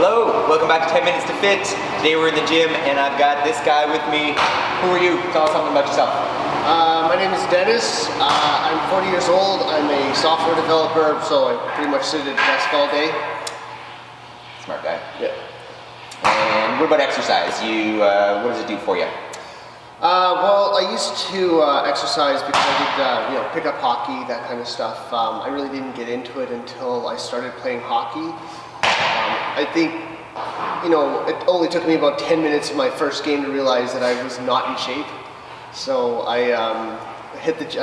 Hello, welcome back to 10 Minutes to Fit. Today we're in the gym and I've got this guy with me. Who are you? Tell us something about yourself. My name is Dennis. I'm 40 years old. I'm a software developer, so I pretty much sit at a desk all day. Smart guy. Yeah. And what about exercise? What does it do for you? Well, I used to exercise because I did, pick up hockey, that kind of stuff. I really didn't get into it until I started playing hockey. I think, it only took me about 10 minutes of my first game to realize that I was not in shape. So I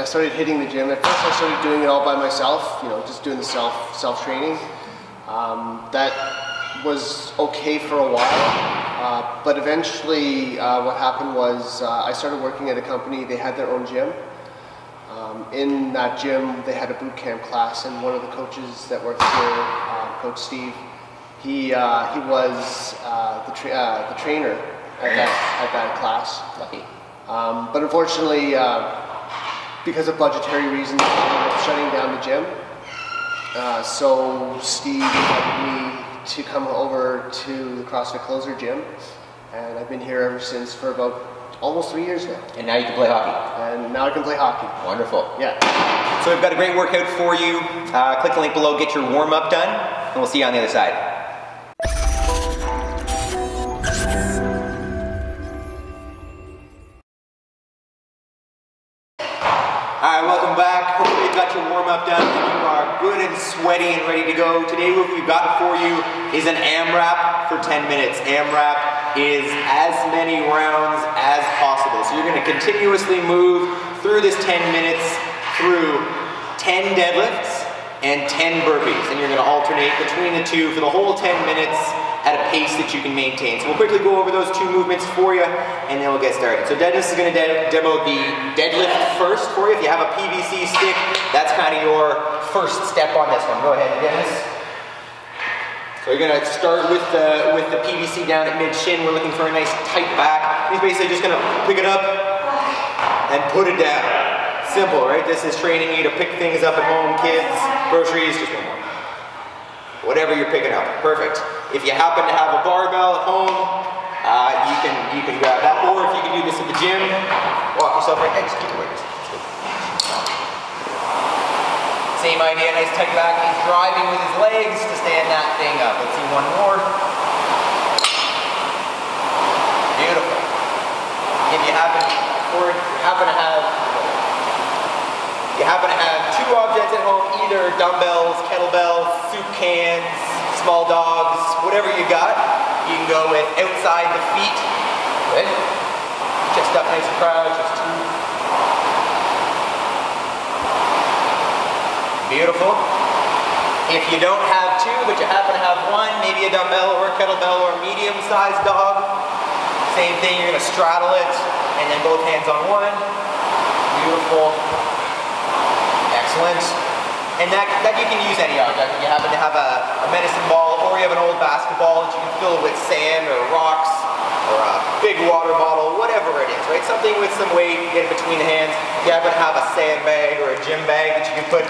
started hitting the gym. At first I started doing it all by myself, just doing the self-training. That was okay for a while, but eventually what happened was I started working at a company. They had their own gym. In that gym they had a boot camp class, and one of the coaches that worked here, Coach Steve, he was the trainer at that class. Lucky. But unfortunately, because of budgetary reasons, they ended up shutting down the gym. So Steve invited me to come over to the CrossFit Closer gym, and I've been here ever since for about almost 3 years now. And now you can play hockey. And now I can play hockey. Wonderful. Yeah. So we've got a great workout for you. Click the link below, get your warm-up done, and we'll see you on the other side. Alright, welcome back. Hopefully you've got your warm-up done and you are good and sweaty and ready to go. Today what we've got for you is an AMRAP for 10 minutes. AMRAP is as many rounds as possible. So you're going to continuously move through this 10 minutes through 10 deadlifts and 10 burpees. And you're going to alternate between the two for the whole 10 minutes at a pace that you can maintain. So we'll quickly go over those two movements for you and then we'll get started. So Dennis is going to demo the deadlift first for you. If you have a PVC stick, that's kind of your first step on this one. Go ahead, Dennis. So you're going to start with the PVC down at mid-shin. We're looking for a nice tight back. He's basically just going to pick it up and put it down. Simple, right? This is training you to pick things up at home, kids, groceries, just one more. Whatever you're picking up, perfect. If you happen to have a barbell at home, you can grab that, or if you can do this at the gym, walk yourself right there, just keep it weight. Same idea, nice tight back. He's driving with his legs to stand that thing up. Let's see one more. Beautiful. If you happen to have two objects at home, either dumbbells, kettlebells, soup cans, small dogs, whatever you got, you can go with outside the feet. Good. Chest up, nice and proud, just two. Beautiful. If you don't have two, but you happen to have one, maybe a dumbbell or a kettlebell or a medium-sized dog, same thing, you're going to straddle it, and then both hands on one. Beautiful. Excellent. And that you can use any object. If you happen to have a medicine ball, or you have an old basketball that you can fill with sand or rocks, or a big water bottle, whatever it is, right? Something with some weight, get it between the hands. If you happen to have a sandbag or a gym bag that you can put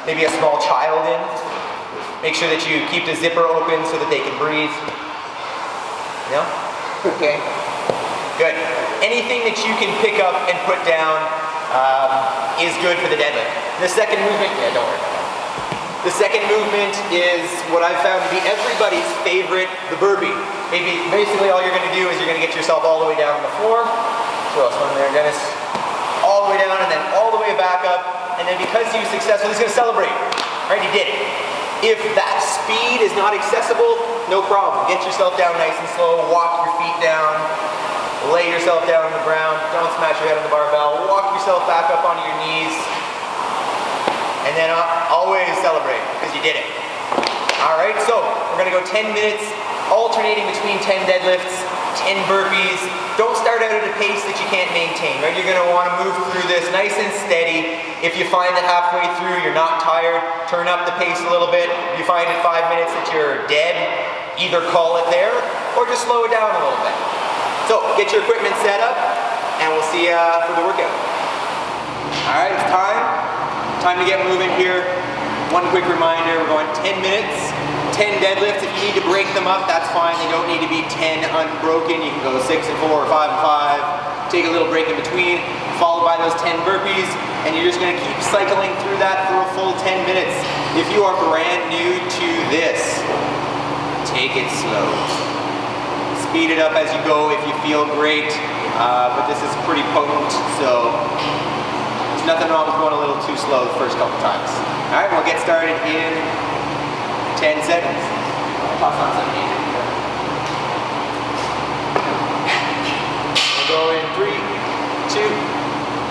maybe a small child in, make sure that you keep the zipper open so that they can breathe. No? Okay. Good. Anything that you can pick up and put down is good for the deadlift. The second movement, don't worry about that. The second movement is what I've found to be everybody's favorite, the burpee. Basically all you're going to do is you're going to get yourself all the way down on the floor. Throw us one there, Dennis. All the way down and then all the way back up. And then because you successfully, he's going to celebrate. Right, he did it. If that speed is not accessible, no problem. Get yourself down nice and slow, walk your feet down. Lay yourself down on the ground, don't smash your head on the barbell, walk yourself back up onto your knees, and then always celebrate, because you did it. Alright, so we're going to go 10 minutes, alternating between 10 deadlifts, 10 burpees. Don't start out at a pace that you can't maintain, right? You're going to want to move through this nice and steady. If you find that halfway through you're not tired, turn up the pace a little bit. If you find in 5 minutes that you're dead, either call it there, or just slow it down a little bit. So, get your equipment set up, and we'll see you for the workout. Alright, it's time to get moving here. One quick reminder, we're going 10 minutes, 10 deadlifts. If you need to break them up, that's fine. They don't need to be 10 unbroken. You can go 6 and 4 or 5 and 5. Take a little break in between, followed by those 10 burpees, and you're just gonna keep cycling through that for a full 10 minutes. If you are brand new to this, take it slow. Speed it up as you go if you feel great, but this is pretty potent, so there's nothing wrong with going a little too slow the first couple times. All right, we'll get started in 10 seconds. Toss on some music. We'll go in 3, 2,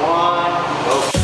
1, go.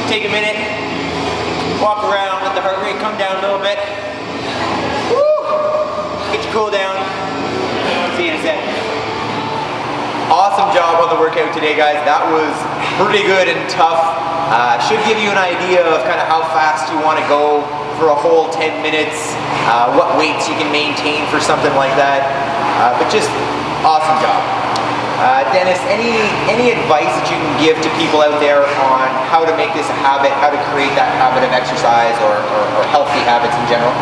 take a minute, walk around, let the heart rate come down a little bit. Woo! Get your cool down. See you in a sec. Awesome job on the workout today, guys. That was pretty good and tough. Should give you an idea of kind of how fast you want to go for a whole 10 minutes, what weights you can maintain for something like that. But just awesome job. Dennis, any advice that you can give to people out there on how to make this a habit, how to create that habit of exercise or healthy habits in general?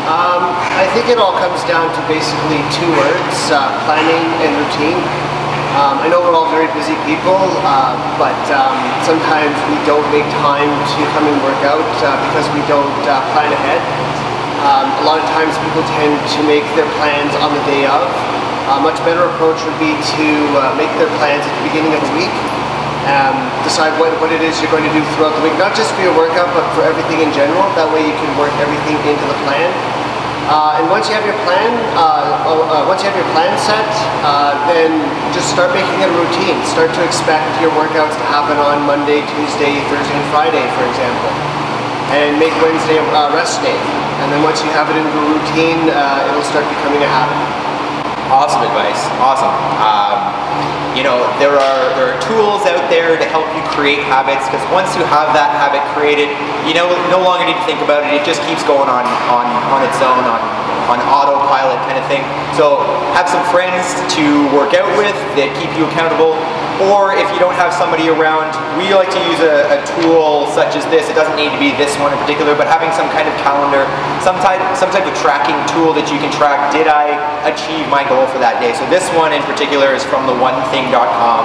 I think it all comes down to basically two words, planning and routine. I know we're all very busy people, but sometimes we don't make time to come and work out because we don't plan ahead. A lot of times people tend to make their plans on the day of. A much better approach would be to make their plans at the beginning of the week. Decide what it is you're going to do throughout the week, not just for your workout, but for everything in general. That way you can work everything into the plan. And once you have your plan, set, then just start making it a routine. Start to expect your workouts to happen on Monday, Tuesday, Thursday, and Friday, for example. And make Wednesday a rest day. And then once you have it into a routine, it'll start becoming a habit. Awesome advice. Awesome. You know, there are tools out there to help you create habits, because once you have that habit created, you know, no longer need to think about it. It just keeps going on its own, on autopilot kind of thing. So have some friends to work out with that keep you accountable. Or if you don't have somebody around, we like to use a tool such as this. It doesn't need to be this one in particular, but having some kind of calendar, some type of tracking tool that you can track, did I achieve my goal for that day? So this one in particular is from theonething.com.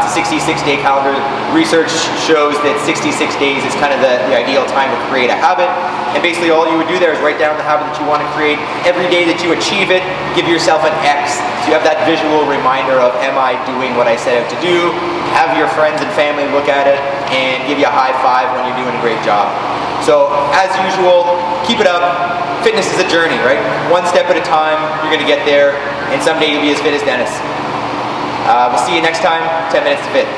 It's a 66-day calendar. Research shows that 66 days is kind of the ideal time to create a habit. And basically all you would do there is write down the habit that you want to create. Every day that you achieve it, give yourself an X. So you have that visual reminder of, am I doing what I set out to do? Have your friends and family look at it and give you a high five when you're doing a great job. So as usual, keep it up. Fitness is a journey, right? One step at a time, you're going to get there, and someday you'll be as fit as Dennis. We'll see you next time, 10 Minutes to Fit.